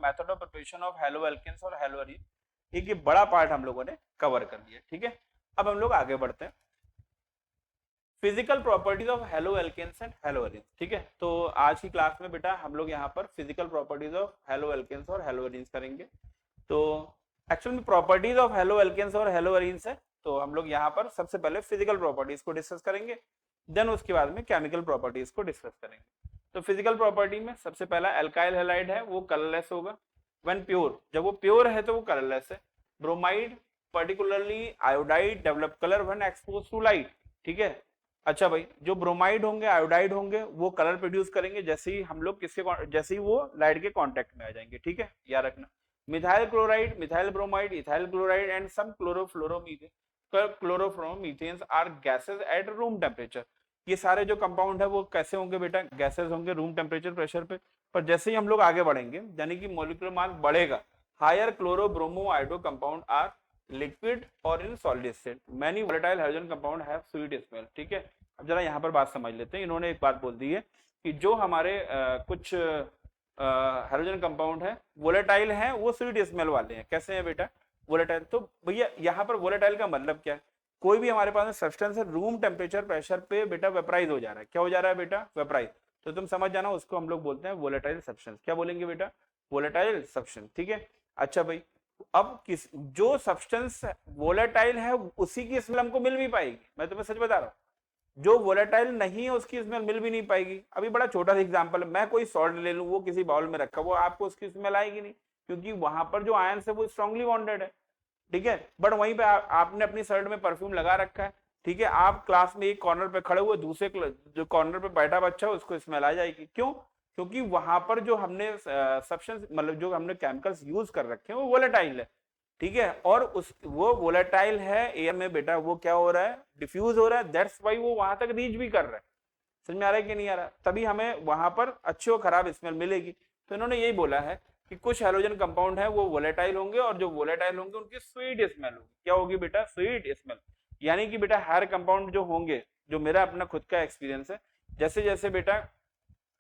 Method of preparation of haloalkanes और haloarene, एक ये बड़ा पार्ट हम लोगों ने कवर कर लिया। ठीक है, अब हम लोग आगे बढ़ते हैं, physical properties of haloalkanes and haloarenes. ठीक है, तो आज की क्लास में बेटा हम लोग यहाँ पर physical properties of haloalkanes और हेलो एरीन्स करेंगे। तो एक्चुअल में प्रॉपर्टीज ऑफ हेलो एल्केन्स और हेलो एरीन्स है, तो हम लोग यहाँ पर सबसे पहले फिजिकल प्रॉपर्टीज को डिस्कस करेंगे, देन उसके बाद में केमिकल प्रॉपर्टीज को डिस्कस करेंगे। तो फिजिकल प्रॉपर्टी में सबसे पहला एल्काइल हैलाइड है, वो कलरलेस होगा व्हेन प्योर, जब वो प्योर है तो वो कलरलेस है। Bromide particularly iodide develop colour when expose to light. ठीक है, अच्छा भाई, जो ब्रोमाइड होंगे आयोडाइड होंगे वो कलर प्रोड्यूस करेंगे जैसे ही हम लोग जैसे ही वो लाइट के कांटेक्ट में आ जाएंगे। ठीक है, याद रखना। Methyl chloride, methyl bromide, ethyl chloride and some chlorofluoromethanes are gases at room temperature. ये सारे जो कंपाउंड है वो कैसे होंगे बेटा, गैसेस होंगे रूम टेम्परेचर प्रेशर पे। पर जैसे ही हम लोग आगे बढ़ेंगे यानी कि मॉलिक्यूलर मास बढ़ेगा, higher chloro bromo iodo compound are liquid और in solid state, many volatile hydrogen compound have sweet smell. ठीक है, अब जरा यहाँ पर बात समझ लेते हैं। इन्होंने एक बात बोल दी है कि जो हमारे कुछ हाइड्रोजन कंपाउंड है वोलेटाइल हैं, वो स्वीट स्मेल वाले हैं। कैसे हैं बेटा, वोलेटाइल। तो भैया यहाँ पर वोलेटाइल का मतलब क्या है, कोई भी हमारे पास सब्सटेंस है रूम टेम्परेचर प्रेशर पे बेटा वेपराइज हो जा रहा है। क्या हो जा रहा है बेटा, वेपराइज। तो तुम समझ जाना, उसको हम लोग बोलते हैं वोलेटाइल सब्सटेंस। क्या बोलेंगे बेटा, वोलेटाइल सब्सटेंस। ठीक है, अच्छा भाई, अब किस जो सब्सटेंस वोलेटाइल है उसी की स्मेल हमको मिल भी पाएगी, मैं तुम्हें सच बता रहा हूँ। जो वोलेटाइल नहीं है उसकी स्मेल मिल भी नहीं पाएगी। अभी बड़ा छोटा सा एग्जांपल है, मैं कोई सॉल्ट ले लूं, वो किसी बाउल में रखा, वो आपको उसकी स्मेल आएगी नहीं, क्योंकि वहां पर जो आयन है वो स्ट्रांगली बॉन्डेड है। ठीक है, बट वहीं पे आपने अपनी शर्ट में परफ्यूम लगा रखा है। ठीक है, आप क्लास में एक कॉर्नर पे खड़े हुए, दूसरे जो कॉर्नर पे बैठा बच्चा है उसको स्मेल आ जाएगी। क्यों, क्योंकि वहां पर जो हमने सब्सटेंस मतलब जो हमने केमिकल्स यूज कर रखे हैं वो वोलेटाइल है। ठीक है, और उस वो वोलेटाइल है एयर में बेटा, वो क्या हो रहा है, डिफ्यूज हो रहा है, दैट्स वाई वो वहां तक रीच भी कर रहा है। समझ में आ रहा है कि नहीं आ रहा, तभी हमें वहां पर अच्छी और खराब स्मेल मिलेगी। तो इन्होंने यही बोला है कि कुछ हैलोजन कंपाउंड है वो वोलेटाइल होंगे, और जो वोलेटाइल होंगे उनकी स्वीट स्मेल होगी। क्या होगी बेटा, स्वीट स्मेल। यानी कि बेटा हर कंपाउंड जो होंगे, जो मेरा अपना खुद का एक्सपीरियंस है, जैसे जैसे बेटा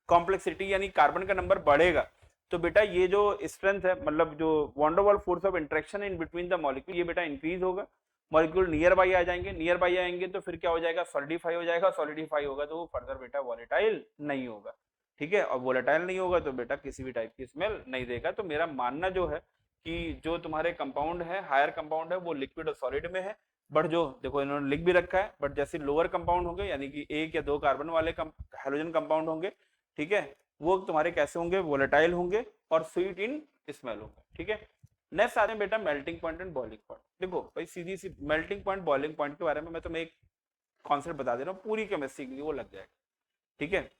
कॉम्प्लेक्सिटी यानी कार्बन का नंबर बढ़ेगा, तो बेटा ये जो स्ट्रेंथ है, मतलब जो van der Waals force of interaction in between the molecule, ये बेटा इंक्रीज होगा। मॉलिक्यूल नियर बाई आ जाएंगे, नियर बाई आएंगे तो फिर क्या हो जाएगा, सॉलिडिफाई हो जाएगा, सॉलिडिफाई होगा तो वो फर्दर बेटा वॉलेटाइल नहीं होगा। ठीक है, और वोलेटाइल नहीं होगा तो बेटा किसी भी टाइप की स्मेल नहीं देगा। तो मेरा मानना जो है कि जो तुम्हारे कंपाउंड है, हायर कंपाउंड है, वो लिक्विड और सॉलिड में है। बट जो देखो इन्होंने लिख भी रखा है, बट जैसे लोअर कंपाउंड होंगे यानी कि एक या दो कार्बन वाले हाइड्रोजन कंपाउंड होंगे, ठीक है, वो तुम्हारे कैसे होंगे, वोलेटाइल होंगे और स्वीट इन स्मेल होंगे। ठीक है, नेक्स्ट आते हैं बेटा melting point and boiling point. देखो भाई सीधी सी मेल्टिंग पॉइंट बॉइलिंग पॉइंट के बारे में मैं तुम्हें एक कॉन्सेप्ट बता दे रहा हूँ, पूरी केमिस्ट्री के लिए वो लग जाएगा। ठीक है,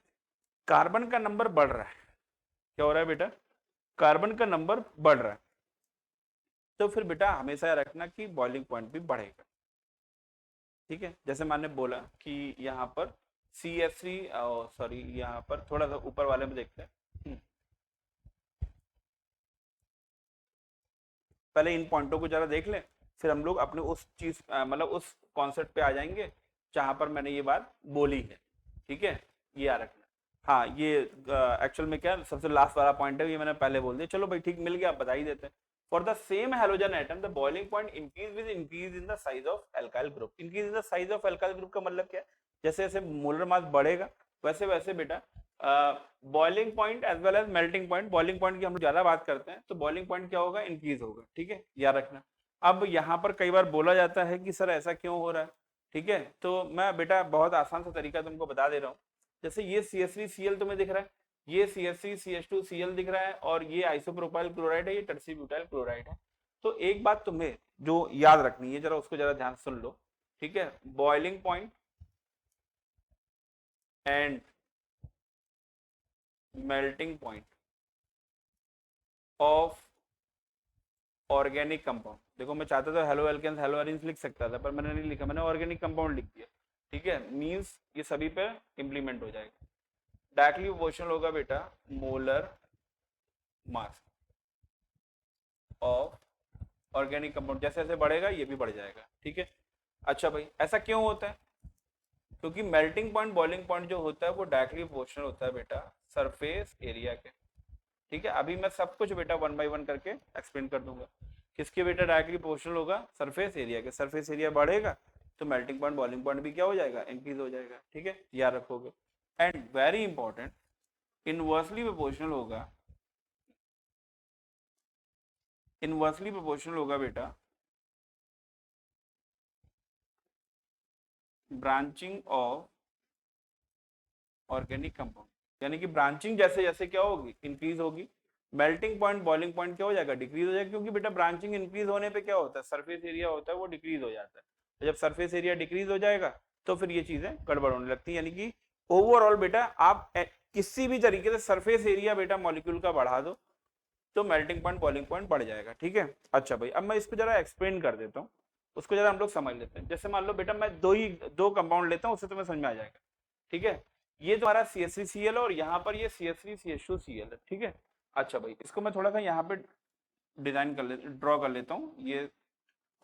कार्बन का नंबर बढ़ रहा है, क्या हो रहा है बेटा, कार्बन का नंबर बढ़ रहा है, तो फिर बेटा हमेशा रखना कि बॉइलिंग पॉइंट भी बढ़ेगा। ठीक है, जैसे मैंने बोला कि यहाँ पर CH3, सॉरी यहाँ पर थोड़ा सा ऊपर वाले में देखते हैं। पहले इन पॉइंटों को जरा देख लें, फिर हम लोग अपने उस चीज मतलब उस कॉन्सेप्ट पे आ जाएंगे जहां पर मैंने ये बात बोली है। ठीक है, ये याद रखना। हाँ, ये एक्चुअल में क्या सबसे लास्ट वाला पॉइंट है, ये मैंने पहले बोल दिया। चलो भाई ठीक, मिल गया, आप बता ही देते हैं। For the same halogen atom the boiling point increase with increase in the size of alkyl group. Increase in the size of alkyl group का मतलब क्या है, जैसे जैसे मोलर मास बढ़ेगा वैसे वैसे बेटा boiling point as well as melting point, boiling point की हम ज्यादा बात करते हैं तो बॉइलिंग पॉइंट क्या होगा, इंक्रीज होगा। ठीक है, याद रखना। अब यहाँ पर कई बार बोला जाता है कि सर ऐसा क्यों हो रहा है। ठीक है, तो मैं बेटा बहुत आसान सा तरीका तुमको बता दे रहा हूँ। जैसे ये CH3Cl तुम्हें दिख रहा है, ये CH3CH2Cl दिख रहा है, और ये आइसोप्रोपाइल क्लोराइड है, ये टर्सी ब्यूटाइल क्लोराइड है। तो एक बात तुम्हें जो याद रखनी है, जरा उसको जरा ध्यान से सुन लो। ठीक है, boiling point and melting point of organic compound. देखो मैं चाहता था हेलो एल्केन्स हेलो एरीन्स लिख सकता था, पर मैंने नहीं लिखा, मैंने ऑर्गेनिक कंपाउंड लिख दिया। ठीक है, मींस ये सभी पे इंप्लीमेंट हो जाएगा। डायरेक्टली प्रोपोर्शनल होगा बेटा molar mass of organic compound, जैसे जैसे बढ़ेगा ये भी बढ़ जाएगा। ठीक है, अच्छा भाई ऐसा क्यों होता है, क्योंकि मेल्टिंग पॉइंट बॉइलिंग पॉइंट जो होता है वो डायरेक्टली प्रोपोर्शनल होता है बेटा सरफेस एरिया के। ठीक है, अभी मैं सब कुछ बेटा 1 बाय 1 करके एक्सप्लेन कर दूंगा। किसके बेटा डायरेक्टली प्रोपोर्शनल होगा, सरफेस एरिया के। सरफेस एरिया बढ़ेगा तो मेल्टिंग पॉइंट बॉइलिंग पॉइंट भी क्या हो जाएगा, इंक्रीज हो जाएगा। ठीक है, याद रखोगे। And very important, inversely proportional होगा, इनवर्सली प्रोपोर्शनल होगा बेटा ब्रांचिंग ऑफ ऑर्गेनिक कंपाउंड, यानी कि ब्रांचिंग जैसे जैसे क्या होगी, इंक्रीज होगी, मेल्टिंग पॉइंट बॉइलिंग पॉइंट क्या हो जाएगा, डिक्रीज हो जाएगा। क्योंकि बेटा ब्रांचिंग इंक्रीज होने पे क्या होता है, सरफेस एरिया होता है वो डिक्रीज हो जाता है। तो जब सरफेस एरिया डिक्रीज हो जाएगा तो फिर ये चीजें गड़बड़ होने लगती है। यानी कि ओवरऑल बेटा आप किसी भी तरीके से सरफेस एरिया बेटा मॉलिक्यूल का बढ़ा दो तो मेल्टिंग पॉइंट बॉइलिंग पॉइंट बढ़ जाएगा। ठीक है, अच्छा भाई अब मैं इसको जरा एक्सप्लेन कर देता हूँ, उसको जरा हम लोग समझ लेते हैं। जैसे मान लो बेटा मैं दो कंपाउंड लेता हूँ, उससे तुम्हें समझ में आ जाएगा। ठीक है, ये तुम्हारा CH3Cl और यहाँ पर ये CH3CH2Cl है। ठीक है, अच्छा भाई इसको मैं थोड़ा सा यहाँ पे डिजाइन कर ले ड्रॉ कर लेता हूँ, ये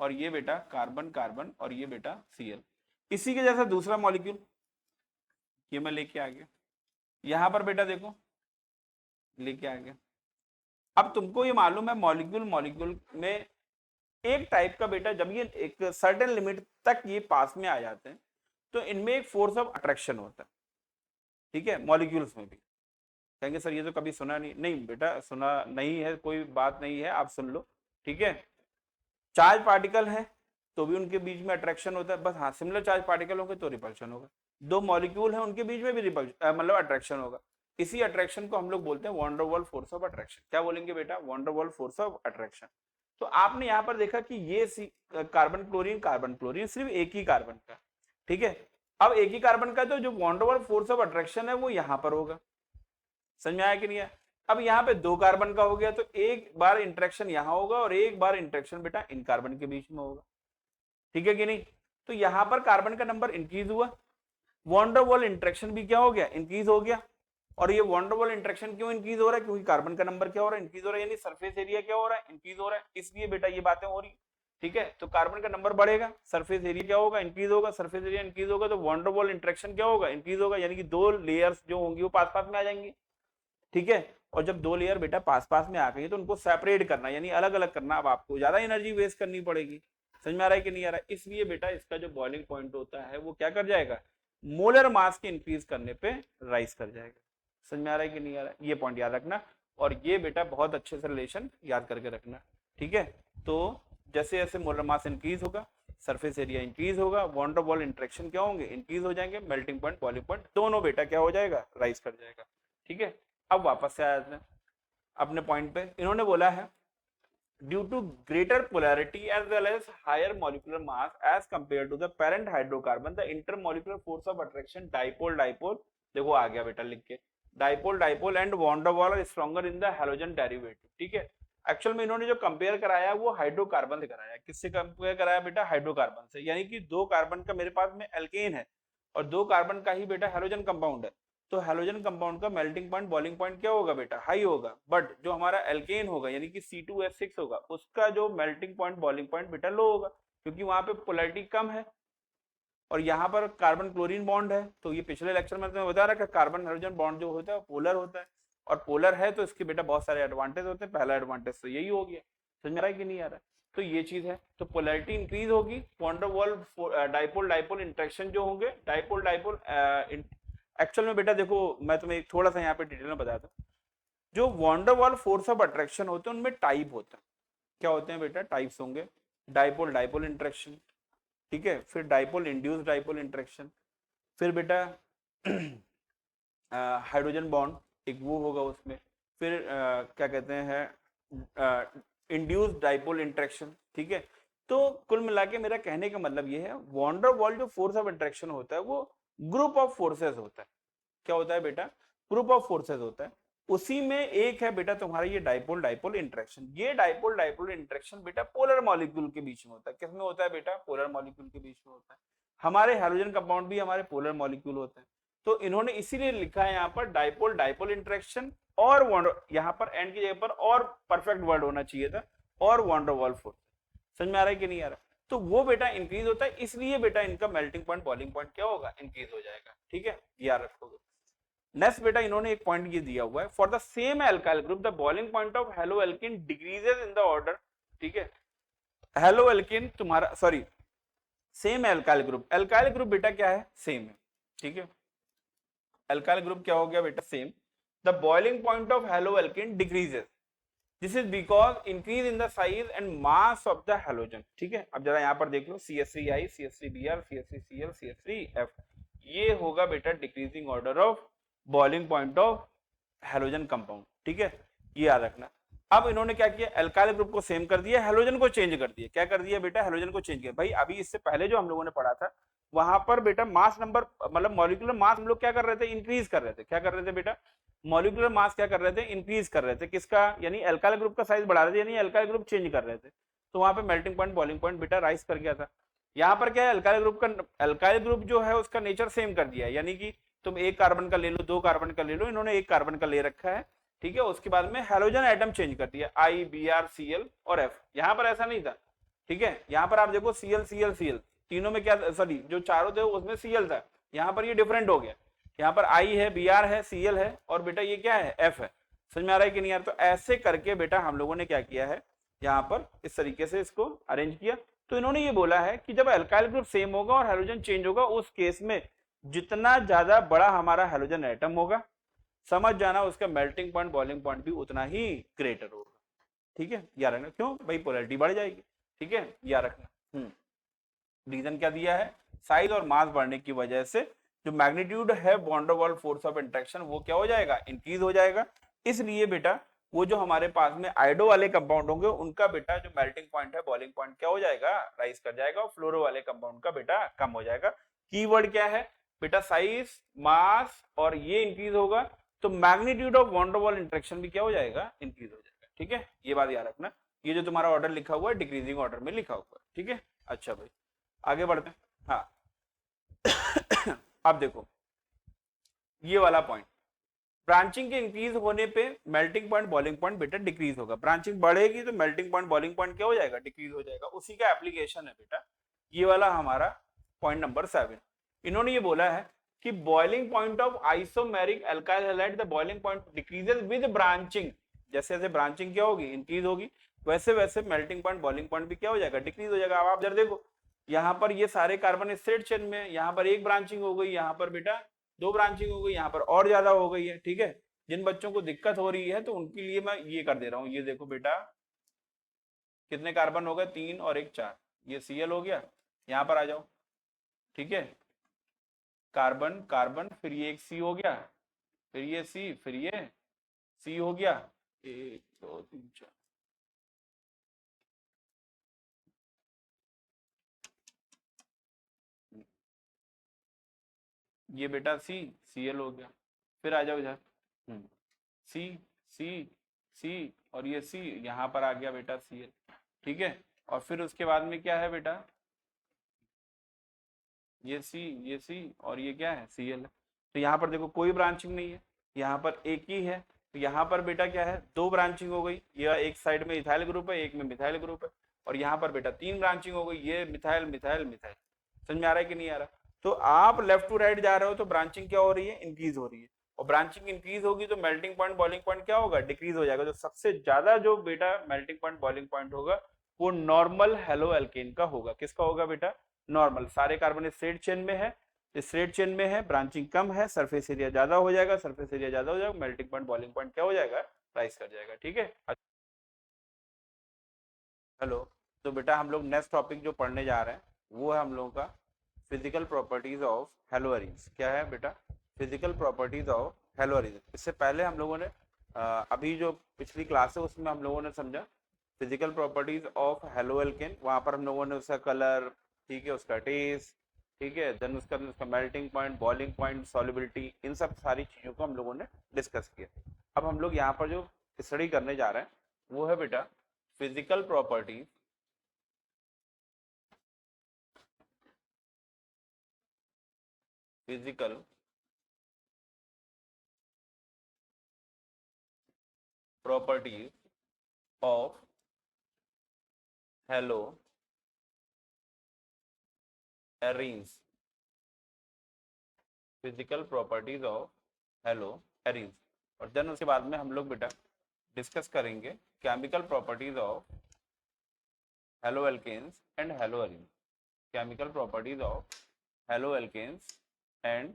और ये बेटा कार्बन कार्बन और ये बेटा Cl। इसी के जैसा दूसरा मॉलिक्यूल ये मैं लेके आ गया, यहाँ पर बेटा देखो लेके आ गया। अब तुमको ये मालूम है मॉलिक्यूल मॉलिक्यूल में एक टाइप का बेटा जब ये एक सर्टेन लिमिट तक ये पास में आ जाते हैं तो इनमें एक फोर्स ऑफ अट्रैक्शन होता है। ठीक है, मॉलिक्यूल्स में भी। कहेंगे सर ये तो कभी सुना नहीं, नहीं बेटा सुना नहीं है कोई बात नहीं है, आप सुन लो। ठीक है, चार्ज पार्टिकल है तो भी उनके बीच में अट्रैक्शन होता है, बस हाँ सिमिलर चार्ज पार्टिकल होंगे तो रिपल्शन होगा। दो मॉलिक्यूल है उनके बीच में भी रिपल्शन मतलब अट्रैक्शन होगा। इसी अट्रैक्शन को हम लोग बोलते हैं van der Waals force of attraction. क्या बोलेंगे बेटा, van der Waals force of attraction. तो आपने यहाँ पर देखा कि ये कार्बन क्लोरीन सिर्फ एक ही कार्बन का। ठीक है, अब एक ही कार्बन का तो जो van der Waals force of attraction है वो यहाँ पर होगा। समझ में आया कि नहीं आया। अब यहाँ पे दो कार्बन का हो गया तो एक बार इंटरेक्शन यहाँ होगा और एक बार इंटरेक्शन बेटा इन कार्बन के बीच में होगा। ठीक है कि नहीं, तो यहाँ पर कार्बन का नंबर इंक्रीज हुआ, वॉन डेर वाल्स इंटरेक्शन भी क्या हो गया, इंक्रीज हो गया। और ये वॉन डेर वाल्स इंटरेक्शन क्यों इंक्रीज हो रहा है, क्योंकि कार्बन का नंबर क्या हो रहा है, इंक्रीज हो रहा है, यानी सरफेस एरिया क्या हो रहा है, इंक्रीज हो रहा है, इसलिए बेटा ये बातें हो रही। ठीक है, तो कार्बन का नंबर बढ़ेगा, सरफेस एरिया क्या होगा, इंक्रीज होगा, सरफेस एरिया इंक्रीज होगा तो वॉन डेर वाल्स इंटरेक्शन क्या होगा, इंक्रीज होगा, यानी कि दो लेयर्स जो होंगी वो पास पास में आ जाएंगी। ठीक है, और जब दो लेयर बेटा पास पास में आ गई तो उनको सेपरेट करना यानी अलग अलग करना, अब आपको ज्यादा एनर्जी वेस्ट करनी पड़ेगी। समझ में आ रहा है कि नहीं आ रहा है, इसलिए बेटा इसका जो बॉइलिंग पॉइंट होता है वो क्या कर जाएगा, मोलर मास के इंक्रीज करने पे राइज कर जाएगा। समझ में आ रहा है कि नहीं आ रहा है, ये पॉइंट याद रखना। और ये बेटा बहुत अच्छे से रिलेशन याद करके रखना। ठीक है, तो जैसे जैसे मोलर मास इंक्रीज होगा सरफेस एरिया इंक्रीज होगा, वॉन डेर वाल्स इंटरेक्शन क्या होंगे, इंक्रीज हो जाएंगे, मेल्टिंग पॉइंट बॉइलिंग पॉइंट दोनों बेटा क्या हो जाएगा, राइज कर जाएगा। ठीक है, अब वापस से आ जाते हैं अपने पॉइंट पे। इन्होंने बोला है due to greater polarity as well as higher molecular mass as compared to the parent hydrocarbon the intermolecular force of attraction dipole dipole, देखो आ गया बेटा लिख के, dipole dipole and van der Waals are stronger in the halogen derivative. ठीक है, actual में इन्होंने जो कंपेयर कराया वो हाइड्रोकार्बन से कराया। किससे कंपेयर कराया बेटा, हाइड्रोकार्बन से, यानी कि दो कार्बन का मेरे पास में एल्केन है और दो कार्बन का ही बेटा हैलोजन कंपाउंड है, तो हैलोजन कंपाउंड का मेल्टिंग पॉइंट बॉइलिंग पॉइंट क्या होगा बेटा, हाई होगा। बट जो हमारा एल्केन होगा यानी कि C2H6 होगा उसका जो मेल्टिंग पॉइंट बॉइलिंग पॉइंट बेटा लो होगा, क्योंकि वहां पे पोलैरिटी कम है और यहाँ पर कार्बन क्लोरीन बॉन्ड है। तो ये पिछले लेक्चर में तुम्हें बता रहा है कार्बन हाइड्रोजन बॉन्ड जो होता है वो पोलर होता है, और पोलर है तो इसके बेटा बहुत सारे एडवांटेज होते हैं। पहला एडवांटेज तो यही हो गया, समझ में आ रहा है कि नहीं आ रहा है, तो ये चीज है। तो पोलैरिटी इंक्रीज होगी, van der Waals dipole dipole interaction जो होंगे, डाइपोल डाइपोल एक्चुअल में बेटा देखो मैं तुम्हें थोड़ा सा यहाँ पे डिटेल में बताता हूँ। जो van der Waals force of attraction होते हैं उनमें टाइप होता है, क्या होते हैं बेटा, टाइप्स होंगे, डाइपोल डाइपोल इंटरेक्शन, ठीक है, फिर डाइपोल इंड्यूस डाइपोल इंटरेक्शन, फिर बेटा हाइड्रोजन बॉन्ड एक वो होगा उसमें, फिर क्या कहते हैं इंड्यूस डाइपोल इंटरेक्शन। ठीक है, तो कुल मिला के मेरा कहने का मतलब ये है वॉन डेर वाल्स जो फोर्स ऑफ अट्रैक्शन होता है वो ग्रुप ऑफ फोर्सेस होता है। क्या होता है बेटा, ग्रुप ऑफ फोर्सेस होता है, उसी में एक है बेटा तुम्हारा ये डाइपोल डाइपोल इंटरेक्शन। ये डाइपोल डाइपोल इंटरेक्शन बेटा पोलर मॉलिक्यूल के बीच में होता है। किसमें होता है बेटा, पोलर मॉलिक्यूल के बीच में होता है। हमारे हाइड्रोजन कंपाउंड भी हमारे पोलर मॉलिक्यूल होते हैं, तो इन्होंने इसीलिए लिखा है यहाँ पर डाइपोल डाइपोल इंटरेक्शन और यहाँ पर एंड की जगह पर और परफेक्ट वर्ड होना चाहिए था, और वॉन डेर वाल्स फोर्स। समझ में आ रहा है कि नहीं आ रहा, तो वो बेटा इंक्रीज होता है, इसलिए बेटा इनका मेल्टिंग पॉइंट बॉइलिंग पॉइंट क्या होगा, इंक्रीज हो जाएगा। ठीक है, याद रखोगे। नेक्स्ट बेटा इन्होंने एक पॉइंट ये दिया हुआ है, for the same alkyl group the boiling point of haloalkane decreases in the order, ठीक है। हेलो एल्किन तुम्हारा, सॉरी, सेम एल्काइल ग्रुप बेटा क्या है, सेम है, ठीक है। एल्काइल ग्रुप क्या हो गया बेटा, same. The boiling point of haloalkane decreases, this is because increase in the size and mass of the halogen, ठीक है। अब जरा यहाँ पर देख लो, CH3I, CH3Br, CH3Cl, CH3F, ये होगा बेटा decreasing order of boiling point of halogen compound, ठीक है, ये याद रखना। अब इन्होंने क्या किया, एल्काइल ग्रुप को सेम कर दिया, हेलोजन को चेंज कर दिया। क्या कर दिया बेटा, हेलोजन को चेंज किया। भाई अभी इससे पहले जो हम लोगों ने पढ़ा था, वहां पर बेटा मास नंबर, मतलब मॉलिक्यूलर मास हम लोग क्या कर रहे थे, इंक्रीज कर रहे थे। क्या कर रहे थे बेटा, मॉलिक्यूलर मास क्या कर रहे थे, इंक्रीज कर रहे थे। किसका, यानी एल्काइल ग्रुप का साइज बढ़ा रहे थे, यानी एल्काइल ग्रुप चेंज कर रहे थे। तो वहां पे मेल्टिंग पॉइंट, बॉइलिंग पॉइंट बेटा राइज कर गया था। यहाँ पर क्या है, एल्काइल ग्रुप जो है उसका नेचर सेम कर दिया है, यानी कि तुम एक कार्बन का ले लो, दो कार्बन का ले लो, इन्होंने एक कार्बन का ले रखा है, ठीक है। उसके बाद में हेलोजन एटम चेंज कर दिया, I, Br, Cl और F। यहाँ पर ऐसा नहीं था, ठीक है। यहाँ पर आप देखो Cl, तीनों में क्या, सॉरी जो चारों थे उसमें Cl था, यहाँ पर ये डिफरेंट हो गया। यहाँ पर I है, Br है, Cl है, और बेटा ये क्या है, F है। समझ में आ रहा है कि नहीं यार। तो ऐसे करके बेटा हम लोगों ने क्या किया है, यहाँ पर इस तरीके से इसको अरेंज किया। तो इन्होंने ये बोला है कि जब एल्काइल ग्रुप सेम होगा और हेलोजन चेंज होगा, उस केस में जितना ज्यादा बड़ा हमारा हेलोजन एटम होगा, समझ जाना उसका मेल्टिंग पॉइंट, बॉइलिंग पॉइंट भी उतना ही ग्रेटर होगा, ठीक है। याद रखना, क्यों भाई, पोलैरिटी बढ़ जाएगी, ठीक है, याद रखना। रीजन क्या दिया है, साइज और मास बढ़ने की वजह से जो मैग्नीट्यूड है वॉन्डरवॉल फोर्स ऑफ इंट्रैक्शन, वो क्या हो जाएगा, इंक्रीज हो जाएगा। इसलिए बेटा वो जो हमारे पास में आयोडो वाले कंपाउंड होंगे, उनका बेटा जो मेल्टिंग पॉइंट है, बॉइलिंग पॉइंट क्या हो जाएगा, राइज कर जाएगा, और फ्लोरो वाले कंपाउंड का बेटा कम हो जाएगा। कीवर्ड क्या है बेटा, साइज, मास, और ये इंक्रीज होगा तो मैग्नीट्यूड ऑफ वॉन्डरवॉल इंट्रैक्शन भी क्या हो जाएगा, इंक्रीज हो जाएगा, ठीक है। ये बात याद रखना। ये जो तुम्हारा ऑर्डर लिखा हुआ है, डिक्रीजिंग ऑर्डर में लिखा हुआ है, ठीक है। अच्छा भाई आगे बढ़ते हैं। हाँ अब देखो ये वाला पॉइंट, ब्रांचिंग के इंक्रीज होने पे मेल्टिंग पॉइंट, बॉइलिंग पॉइंट बेटा डिक्रीज होगा। ब्रांचिंग बढ़ेगी तो मेल्टिंग पॉइंट, बॉइलिंग पॉइंट क्या हो जाएगा, डिक्रीज हो जाएगा। उसी का एप्लीकेशन है बेटा ये वाला हमारा पॉइंट नंबर 7। इन्होंने ये बोला है कि boiling point of isomeric alkyl halide, the boiling point decreases with branching. जैसे जैसे ब्रांचिंग क्या होगी, इंक्रीज होगी, वैसे वैसे मेल्टिंग पॉइंट, बॉइलिंग पॉइंट भी क्या हो जाएगा, डिक्रीज हो जाएगा। अब आप जरा देखो, यहाँ पर ये सारे कार्बन स्ट्रेट चेन में, यहाँ पर एक ब्रांचिंग हो गई, यहाँ पर बेटा दो ब्रांचिंग हो गई, यहाँ पर और ज्यादा हो गई है, ठीक है। जिन बच्चों को दिक्कत हो रही है तो उनके लिए मैं ये कर दे रहा हूँ। ये देखो बेटा कितने कार्बन हो गए, 3 और 1 4, ये Cl हो गया। यहाँ पर आ जाओ, ठीक है, कार्बन कार्बन, फिर ये एक C हो गया, फिर ये C, फिर ये C हो गया, 1 2 3 4, ये बेटा Cl हो गया। फिर आ जाओ इधर, C C C, और ये C, यहाँ पर आ गया बेटा Cl, ठीक है। और फिर उसके बाद में क्या है बेटा, ये C, ये C, और ये क्या है, Cl। तो यहाँ पर देखो कोई ब्रांचिंग नहीं है, यहाँ पर एक ही है। तो यहाँ पर बेटा क्या है, दो ब्रांचिंग हो गई, ये एक साइड में इथाइल ग्रुप है, एक में मिथाइल ग्रुप है। और यहाँ पर बेटा 3 ब्रांचिंग हो गई, ये मिथाइल मिथाइल मिथाइल। समझ में आ रहा है कि नहीं आ रहा। तो आप लेफ्ट टू राइट जा रहे हो तो ब्रांचिंग क्या हो रही है, इंक्रीज हो रही है। और ब्रांचिंग इंक्रीज होगी तो मेल्टिंग पॉइंट, बॉइलिंग पॉइंट क्या होगा, डिक्रीज हो जाएगा। जो सबसे ज्यादा जो बेटा मेल्टिंग पॉइंट, बॉइलिंग पॉइंट होगा वो नॉर्मल हेलो एल्केन का होगा। किसका होगा बेटा, नॉर्मल। सारे कार्बन स्ट्रेट चेन में है, स्ट्रेट चेन में है, ब्रांचिंग कम है, सरफेस एरिया ज्यादा हो जाएगा, सरफेस एरिया ज्यादा हो जाएगा, मेल्टिंग पॉइंट, बॉइलिंग पॉइंट क्या हो जाएगा, राइज कर जाएगा, ठीक है। हेलो, तो बेटा हम लोग नेक्स्ट टॉपिक जो पढ़ने जा रहे हैं वो है हम लोगों का फिजिकल प्रॉपर्टीज ऑफ हेलोअरीज। क्या है बेटा, फिजिकल प्रॉपर्टीज ऑफ हेलोअरीज। इससे पहले हम लोगों ने अभी जो पिछली क्लास है उसमें हम लोगों ने समझा फिजिकल प्रॉपर्टीज ऑफ हेलोएल्केन। वहां पर हम लोगों ने उसका कलर, ठीक है, उसका टेस्ट, ठीक है, देन उसका उसका melting point, boiling point, solubility, इन सब सारी चीजों को हम लोगों ने डिस्कस किया। अब हम लोग यहाँ पर जो स्टडी करने जा रहे हैं वो है बेटा physical properties, physical properties of haloarenes, physical properties of haloarenes. और देन उसके बाद में हम लोग बेटा डिस्कस करेंगे chemical properties of haloalkanes and haloarenes. Chemical properties of haloalkanes and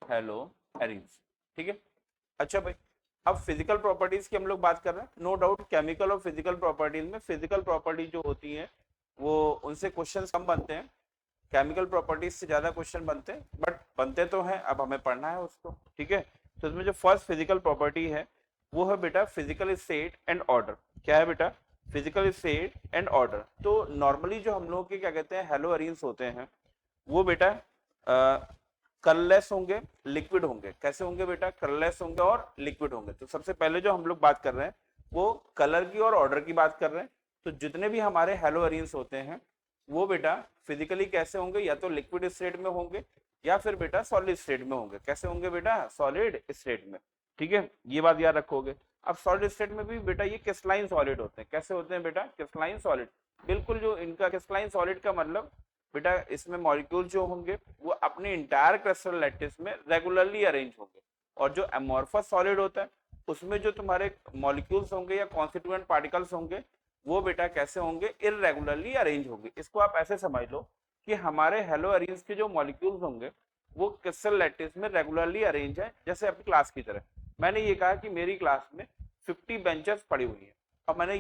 haloarenes. ठीक है। अच्छा भाई, अब फिजिकल प्रॉपर्टीज की हम लोग बात कर रहे हैं। नो डाउट केमिकल और फिजिकल प्रॉपर्टीज में फिजिकल प्रॉपर्टी जो होती है वो उनसे क्वेश्चंस कम बनते हैं, केमिकल प्रॉपर्टीज से ज्यादा क्वेश्चन बनते हैं, बट बनते तो हैं, अब हमें पढ़ना है उसको। ठीक है। तो इसमें जो फर्स्ट फिजिकल प्रॉपर्टी है वो है बेटा फिजिकल स्टेट एंड ऑर्डर। क्या है बेटा? Physical state and order. तो नॉर्मली जो हम लोग के क्या कहते हैं हेलो एरीन्स होते हैं वो बेटा कलरलेस होंगे, लिक्विड होंगे। कैसे होंगे बेटा? कलरलेस होंगे और लिक्विड होंगे। तो सबसे पहले जो हम लोग बात कर रहे हैं वो कलर की और ऑर्डर की बात कर रहे हैं। तो जितने भी हमारे हेलो एरीन्स होते हैं वो बेटा फिजिकली कैसे होंगे? या तो लिक्विड स्टेट में होंगे या फिर बेटा सॉलिड स्टेट में होंगे। कैसे होंगे बेटा? सॉलिड स्टेट में। ठीक है, ये बात याद रखोगे। अब सॉलिड स्टेट में भी बेटा ये क्रिस्टलाइन सॉलिड होते हैं। कैसे होते हैं बेटा? Crystalline solid. बिल्कुल, जो इनका क्रिस्टलाइन सॉलिड का मतलब बेटा इसमें मॉलिक्यूल जो होंगे वो अपने इंटायर क्रिस्टल लैटिस में रेगुलरली अरेंज होंगे। और जो एमोर्फस सॉलिड होता है उसमें जो तुम्हारे मॉलिक्यूल्स होंगे या कॉन्स्टिट्यूएंट पार्टिकल्स होंगे वो बेटा कैसे होंगे? इररेगुलरली अरेंज होंगे। इसको आप ऐसे समझ लो कि हमारे हेलो एरीन्स के जो मॉलिक्यूल्स होंगे वो क्रिस्टल लैटिस में रेगुलरली अरेंज है, जैसे अपनी क्लास की तरह। मैंने ये कहा कि मेरी क्लास में 50 बेंचेस पड़ी हुई है और मैंने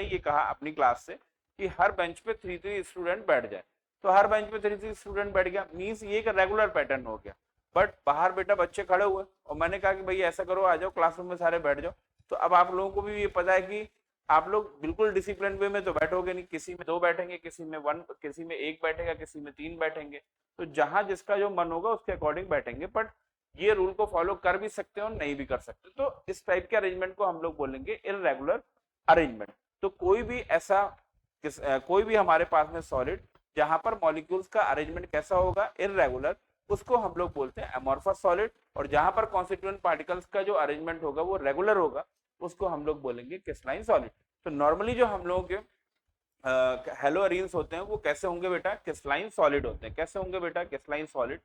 ये कहा अपनी क्लास से कि हर बेंच पे 3 स्टूडेंट बैठ जाए। तो हर बेंच पे 3 स्टूडेंट बैठ गया, मीन्स ये एक रेगुलर पैटर्न हो गया। बट बाहर बेटा बच्चे खड़े हुए और मैंने कहा कि भाई ऐसा करो, आ जाओ क्लासरूम में सारे बैठ जाओ। तो अब आप लोगों को भी ये पता है कि आप लोग बिल्कुल डिसिप्लिन वे में तो बैठोगे नहीं, किसी में 2 बैठेंगे, किसी में 1, किसी में 1 बैठेगा, किसी में 3 बैठेंगे। तो जहां जिसका जो मन होगा उसके अकॉर्डिंग बैठेंगे। बट ये रूल को फॉलो कर भी सकते हैं और नहीं भी कर सकते। तो इस टाइप के अरेंजमेंट को हम लोग बोलेंगे इररेगुलर अरेंजमेंट। तो कोई भी हमारे पास में सॉलिड जहां पर मॉलिक्यूल्स का अरेंजमेंट कैसा होगा? इररेगुलर, उसको हम लोग बोलते हैं अमोर्फस सॉलिड। और जहां पर कॉन्स्टिट्यूएंट पार्टिकल्स का जो अरेंजमेंट होगा वो रेगुलर होगा, उसको हम लोग बोलेंगे क्रिस्टलाइन सॉलिड। तो नॉर्मली जो हम लोगों के हेलो एरीन्स होते हैं वो कैसे होंगे बेटा? क्रिस्टलाइन सॉलिड होते हैं। कैसे होंगे बेटा? Crystalline solid.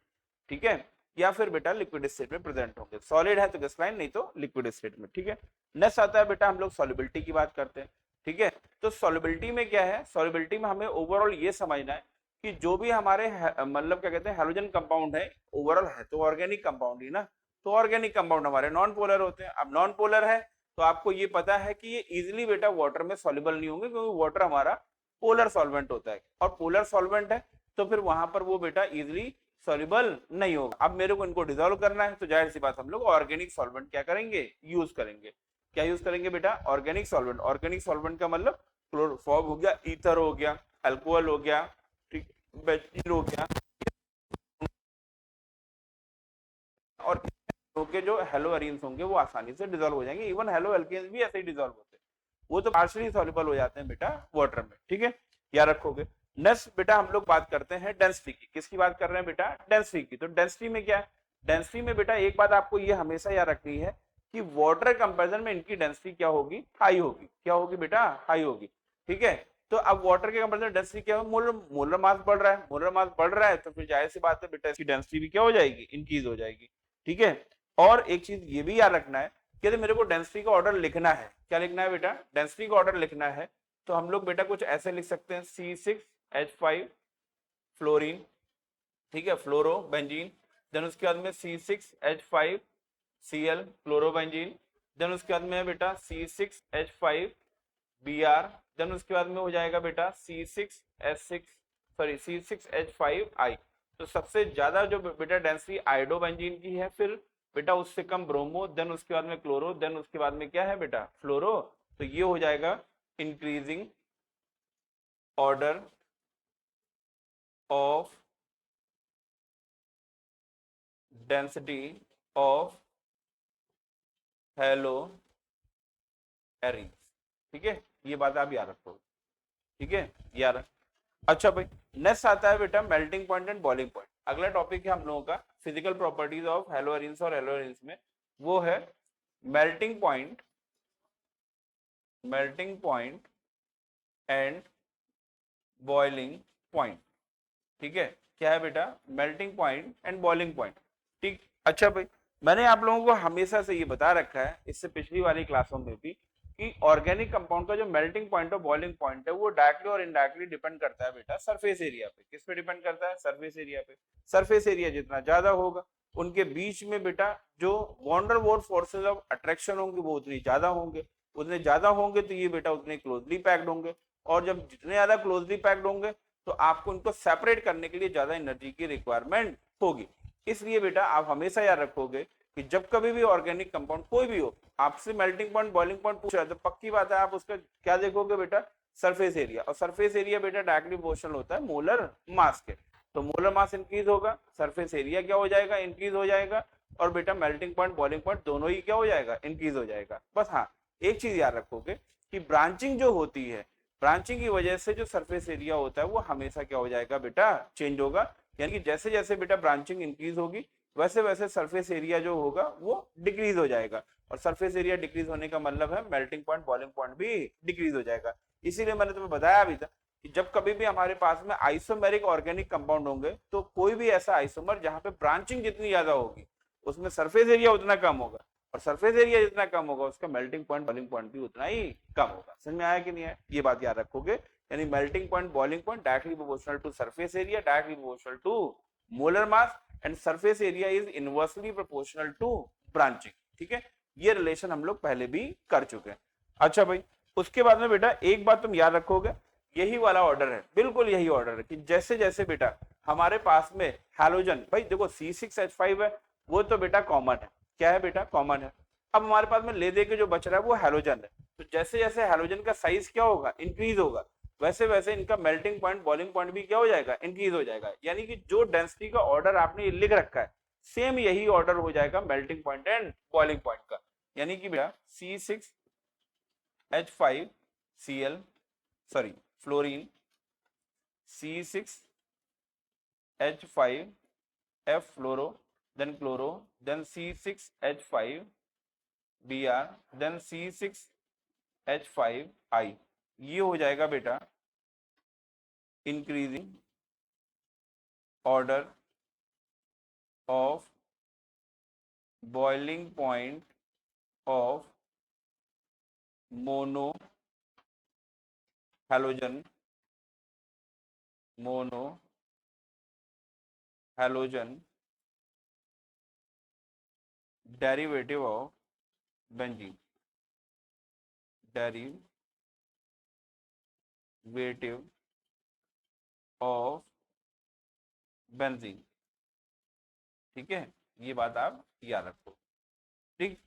ठीक है। या फिर बेटा लिक्विड स्टेट में प्रेजेंट होंगे। सॉलिड है तो क्रिस्टलाइन, नहीं तो लिक्विड स्टेट में। ठीक है। नेक्स्ट आता है बेटा हम लोग सॉल्युबिलिटी की बात करते हैं। ठीक है। तो सॉल्युबिलिटी में क्या है? सॉल्युबिलिटी में हमें ओवरऑल ये समझना है कि जो भी हमारे मतलब क्या कहते हैं हेलोजन कंपाउंड है, ओवरऑल है तो ऑर्गेनिक कंपाउंड ही ना। तो ऑर्गेनिक कंपाउंड हमारे नॉन पोलर होते हैं। अब नॉन पोलर है तो आपको ये पता है कि ये इजीली बेटा वाटर में सॉल्युबल नहीं होंगे, क्योंकि वाटर हमारा पोलर सॉल्वेंट होता है और पोलर सॉल्वेंट है तो फिर वहां पर वो बेटा इजीली सॉल्युबल नहीं होगा। अब मेरे को इनको डिसॉल्व करना है तो जाहिर सी बात हम लोग ऑर्गेनिक सॉल्वेंट क्या करेंगे? यूज करेंगे। क्या यूज करेंगे बेटा? Organic solvent. ऑर्गेनिक सॉल्वेंट का मतलब क्लोरोफॉर्म हो गया, ईथर हो गया, अल्कोहल हो गया, ठीक, बेंजीन हो गया। और के जो हेलो एरीन्स होंगे वो आसानी से डिसॉल्व हो जाएंगे। इवन हेलो एल्केन्स भी ऐसे ही डिसॉल्व होते हैं, वो तो पार्शियली सॉल्युबल हो जाते हैं बेटा वाटर में। ठीक है, याद रखोगे। नेक्स्ट बेटा हम लोग बात करते हैं डेंसिटी की। किसकी बात कर रहे हैं बेटा? डेंसिटी की। तो डेंसिटी में क्या है? डेंसिटी में बेटा एक बात आपको ये हमेशा याद रखनी है कि वाटर कंपेरिजन में इनकी डेंसिटी क्या होगी? हाई होगी। क्या होगी बेटा? हाई होगी। ठीक है। तो अब वाटर के कंपेरिजन डेंसिटी क्या है? मोलर मोलर मास बढ़ रहा है। मोलर मास बढ़ रहा है तो फिर जाहिर सी बात है बेटा इसकी डेंसिटी भी क्या हो जाएगी? इंक्रीज हो जाएगी। ठीक है। और एक चीज ये भी याद रखना है कि मेरे को डेंसिटी का ऑर्डर लिखना है। क्या लिखना है बेटा? डेंसिटी का ऑर्डर लिखना है। तो हम लोग बेटा कुछ ऐसे लिख सकते हैं C6H5 फ्लोरीन। ठीक है, फ्लोरो बेंजीन। देन उसके बाद में C6H5Cl क्लोरोबेंजीन। देन उसके बाद में बेटा C6H5Br। देन उसके बाद में हो जाएगा बेटा C6H5I। तो सबसे ज्यादा जो बेटा डेंसिटी आयोडो बेंजीन की है, फिर बेटा उससे कम ब्रोमो, देन उसके बाद में क्लोरो, देन उसके बाद में क्या है बेटा? फ्लोरो। तो ये हो जाएगा increasing order of density of haloarenes. ठीक है, ये बात आप याद रखो। ठीक है यार। अच्छा भाई, नेक्स्ट आता है बेटा melting point and boiling point. अगला टॉपिक है हम लोगों का physical properties of haloarenes और हेलो एरीन्स में, वो है melting point, melting point and boiling point. ठीक है, क्या है बेटा? Melting point and boiling point. ठीक। अच्छा भाई, मैंने आप लोगों को हमेशा से ये बता रखा है, इससे पिछली वाली क्लासों में भी, कि ऑर्गेनिक कंपाउंड का जो मेल्टिंग पॉइंट और बॉइलिंग पॉइंट है वो डायरेक्टली और इनडायरेक्टली डिपेंड करता है बेटा सरफेस एरिया पे। किस पे डिपेंड करता है? सरफेस एरिया पे। सरफेस एरिया जितना ज्यादा होगा, उनके बीच में बेटा जो van der Waals forces of attraction होंगे वो उतनी ज्यादा होंगे। उतने ज्यादा होंगे तो ये बेटा उतने क्लोजली पैक्ड होंगे, और जब जितने ज्यादा क्लोजली पैक्ड होंगे तो आपको इनको सेपरेट करने के लिए ज्यादा एनर्जी की रिक्वायरमेंट होगी। इसलिए बेटा आप हमेशा याद रखोगे कि जब कभी भी ऑर्गेनिक कंपाउंड कोई भी हो, आपसे मेल्टिंग पॉइंट बॉइलिंग पॉइंट पूछ रहा है, तो पक्की बात है आप उसका क्या देखोगे बेटा? Surface area. और सरफेस एरिया बेटा डायरेक्टली प्रोपोर्शनल होता है मोलर मास के। तो मोलर मास इंक्रीज होगा, सरफेस एरिया क्या हो जाएगा? इंक्रीज हो जाएगा। और बेटा मेल्टिंग पॉइंट बॉइलिंग पॉइंट दोनों ही क्या हो जाएगा? इंक्रीज हो जाएगा। बस हाँ, एक चीज याद रखोगे कि ब्रांचिंग जो होती है, ब्रांचिंग की वजह से जो सरफेस एरिया होता है वो हमेशा क्या हो जाएगा बेटा? चेंज होगा। यानी कि जैसे जैसे बेटा ब्रांचिंग इंक्रीज होगी वैसे वैसे सरफेस एरिया जो होगा वो डिक्रीज हो जाएगा। और सरफेस एरिया डिक्रीज होने का मतलब है मेल्टिंग पॉइंट बॉइलिंग पॉइंट भी डिक्रीज हो जाएगा। इसीलिए मैंने तुम्हें बताया अभी तक कि जब कभी भी हमारे पास में आइसोमेरिक ऑर्गेनिक कंपाउंड होंगे तो कोई भी ऐसा आइसोमर जहां पे ब्रांचिंग जितनी ज्यादा होगी उसमें सरफेस एरिया उतना कम होगा, और सरफेस एरिया जितना कम होगा उसका मेल्टिंग पॉइंट बॉइलिंग पॉइंट भी उतना ही कम होगा। समझ में आया कि नहीं आया? ये बात याद रखोगे। यानी melting point boiling point directly proportional to surface area, directly proportional to molar mass, and surface area is inversely proportional to branching. ठीक है, ये रिलेशन हम लोग पहले भी कर चुके हैं। अच्छा भाई, उसके बाद में बेटा एक बात तुम याद रखोगे, यही वाला ऑर्डर है, बिल्कुल यही ऑर्डर है कि जैसे जैसे बेटा हमारे पास में हैलोजन, भाई देखो C6H5 है वो तो बेटा कॉमन है। क्या है बेटा? कॉमन है। अब हमारे पास में ले दे के जो बच रहा है वो हैलोजन है। तो जैसे जैसे हैलोजन का साइज क्या होगा? इंक्रीज होगा। वैसे वैसे इनका मेल्टिंग पॉइंट बॉइलिंग पॉइंट भी क्या हो जाएगा? इंक्रीज हो जाएगा। यानी कि जो डेंसिटी का ऑर्डर आपने लिख रखा है सेम यही ऑर्डर हो जाएगा melting point and boiling point का। यानी कि बेटा C6H5Cl, सॉरी फ्लोरीन, C6H5F फ्लोरो, then chloro, then C6H5Br, then C6H5I। ये हो जाएगा बेटा increasing order of boiling point of mono halogen, mono halogen derivative of benzene, derivative of benzene. ठीक है, ये बात आप याद रखो। ठीक,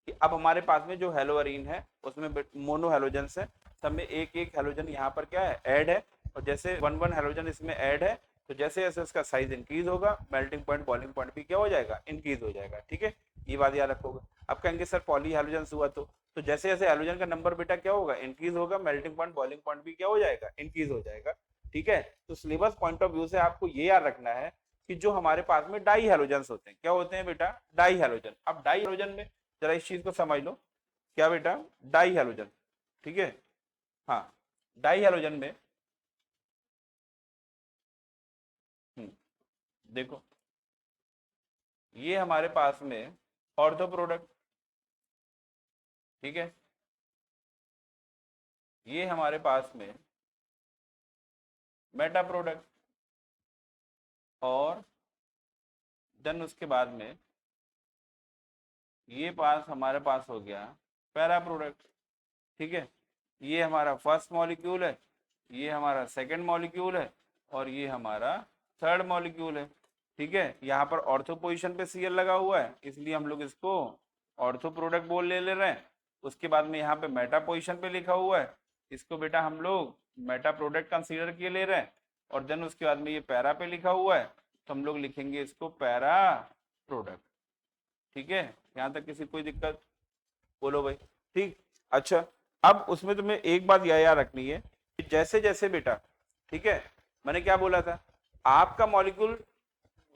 कि अब हमारे पास में जो हेलोअरीन है उसमें मोनो हेलोजन है, सब में एक एक हेलोजन यहाँ पर क्या है? ऐड है। और जैसे वन वन हेलोजन इसमें ऐड है तो जैसे जैसे उसका साइज इंक्रीज होगा मेल्टिंग पॉइंट बॉइलिंग पॉइंट भी क्या हो जाएगा? इंक्रीज हो जाएगा। ठीक है, ये बात याद रखोगे। अब कहेंगे सर पॉली हेलोजन हुआ तो जैसे जैसे हेलोजन का नंबर बेटा क्या होगा? इंक्रीज होगा, मेल्टिंग पॉइंट बॉइलिंग पॉइंट भी क्या हो जाएगा? इंक्रीज हो जाएगा। ठीक है, तो सिलेबस पॉइंट ऑफ व्यू से आपको ये याद रखना है कि जो हमारे पास में डाई हेलोजन होते हैं, क्या होते हैं बेटा? Die halogen. अब डाई हेलोजन में जरा इस चीज को समझ लो, क्या बेटा? Die halogen. ठीक है, हाँ, डाई हेलोजन में देखो ये हमारे पास में ऑर्थो प्रोडक्ट, ठीक है, ये हमारे पास में मेटा प्रोडक्ट, और देन उसके बाद में ये पास हमारे पास हो गया पैरा प्रोडक्ट। ठीक है, ये हमारा फर्स्ट मॉलिक्यूल है, ये हमारा सेकंड मॉलिक्यूल है, और ये हमारा थर्ड मॉलिक्यूल है। ठीक है, यहाँ पर ऑर्थो पोजीशन पे Cl लगा हुआ है इसलिए हम लोग इसको ऑर्थो प्रोडक्ट बोल ले रहे हैं। उसके बाद में यहाँ पे मेटा पोजीशन पे लिखा हुआ है, इसको बेटा हम लोग मेटा प्रोडक्ट कंसीडर किए ले रहे हैं। और देन उसके बाद में ये पैरा पे लिखा हुआ है तो हम लोग लिखेंगे इसको पैरा प्रोडक्ट। ठीक है, यहाँ तक किसी कोई दिक्कत? बोलो भाई। ठीक, अच्छा, अब उसमें तुम्हें एक बात यह याद रखनी है कि जैसे जैसे बेटा, ठीक है, मैंने क्या बोला था? आपका मॉलिक्यूल,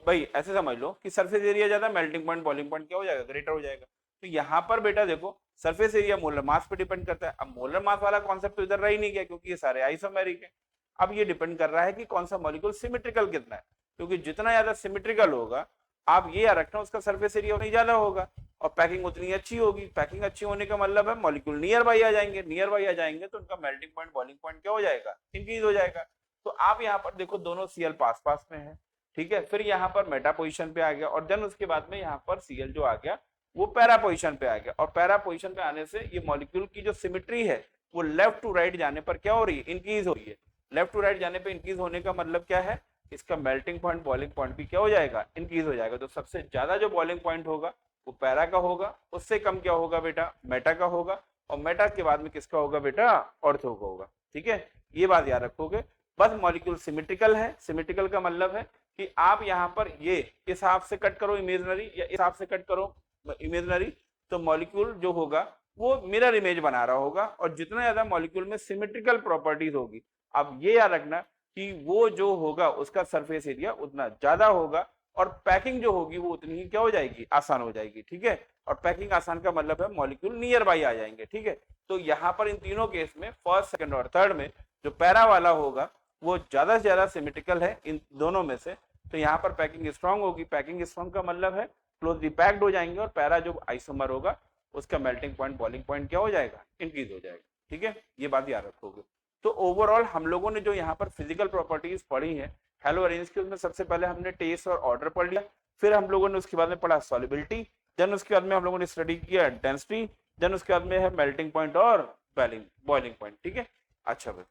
भाई ऐसे समझ लो कि सरफेस एरिया ज्यादा, मेल्टिंग पॉइंट बॉइलिंग पॉइंट क्या हो जाएगा? ग्रेटर हो जाएगा। तो यहाँ पर बेटा देखो सरफेस एरिया मोलर मास पे डिपेंड करता है। अब मोलर मास वाला कॉन्सेप्ट तो इधर रह ही नहीं गया क्योंकि ये सारे आइसोमेरिक है। अब ये डिपेंड कर रहा है कि कौन सा मॉलिक्यूल सिमेट्रिकल कितना है, क्योंकि जितना ज्यादा सिमेट्रिकल होगा आप ये याद रखना उसका सरफेस एरिया उतनी ज्यादा होगा और पैकिंग उतनी अच्छी होगी। पैकिंग अच्छी होने का मतलब है मॉलिक्यूल नियर बाई आ जाएंगे, नियर बाई आ जाएंगे तो उनका मेल्टिंग पॉइंट बॉइलिंग पॉइंट क्या हो जाएगा, इंक्रीज हो जाएगा। तो आप यहाँ पर देखो दोनों सीएल पास पास में है, ठीक है। फिर यहाँ पर मेटा पोजिशन पे आ गया और देन उसके बाद में यहाँ पर सीएल जो आ गया वो पैरा पोजिशन पे आ गया। और पैरा पोजिशन पे आने से ये मॉलिक्यूल की जो सिमेट्री है वो लेफ्ट टू राइट जाने पर क्या हो रही है, इंक्रीज हो रही है। लेफ्ट टू राइट जाने पर इंक्रीज होने का मतलब क्या है, इसका मेल्टिंग पॉइंट बॉइलिंग पॉइंट भी क्या हो जाएगा, इंक्रीज हो जाएगा। तो सबसे ज्यादा जो बॉइलिंग पॉइंट होगा वो पैरा का होगा, उससे कम क्या होगा बेटा, मेटा का होगा, और मेटा के बाद में किसका होगा बेटा, ऑर्थो का होगा। ठीक है, ये बात याद रखोगे। बस मॉलिक्यूल सिमेट्रिकल है, सिमेट्रिकल का मतलब है कि आप यहाँ पर ये इस हाफ से कट करो इमेजनरी या इस हाफ से कट करो इमेजनरी, तो मॉलिक्यूल जो होगा वो मिरर इमेज बना रहा होगा। और जितना ज्यादा मॉलिक्यूल में सिमेट्रिकल प्रॉपर्टीज होगी, अब ये याद रखना कि वो जो होगा उसका सरफेस एरिया उतना ज्यादा होगा और पैकिंग जो होगी वो उतनी ही क्या हो जाएगी, आसान हो जाएगी। ठीक है, और पैकिंग आसान का मतलब है मॉलिक्यूल नियर बाई आ जाएंगे। ठीक है, तो यहाँ पर इन तीनों केस में फर्स्ट सेकंड और थर्ड में जो पैरा वाला होगा वो ज्यादा से ज्यादा सिमेट्रिकल है इन दोनों में से, तो यहाँ पर पैकिंग स्ट्रांग होगी। पैकिंग स्ट्रांग का मतलब है क्लोजली पैक्ड हो जाएंगे और पैरा जो आइसोमर होगा उसका मेल्टिंग पॉइंट बॉइलिंग पॉइंट क्या हो जाएगा, इंक्रीज हो जाएगा। ठीक है, ये बात याद रखोगे। तो ओवरऑल हम लोगों ने जो यहाँ पर फिजिकल प्रॉपर्टीज पढ़ी है हेलो अरेंज की, उसमें सबसे पहले हमने टेस्ट और ऑर्डर पढ़ लिया, फिर हम लोगों ने उसके बाद में पढ़ा सॉल्युबिलिटी, देन उसके बाद में हम लोगों ने स्टडी किया डेंसिटी, देन उसके बाद में है मेल्टिंग पॉइंट और बॉइलिंग पॉइंट। ठीक है, अच्छा भाई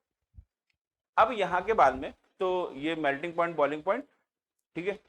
अब यहाँ के बाद में तो ये मेल्टिंग पॉइंट बॉइलिंग पॉइंट, ठीक है,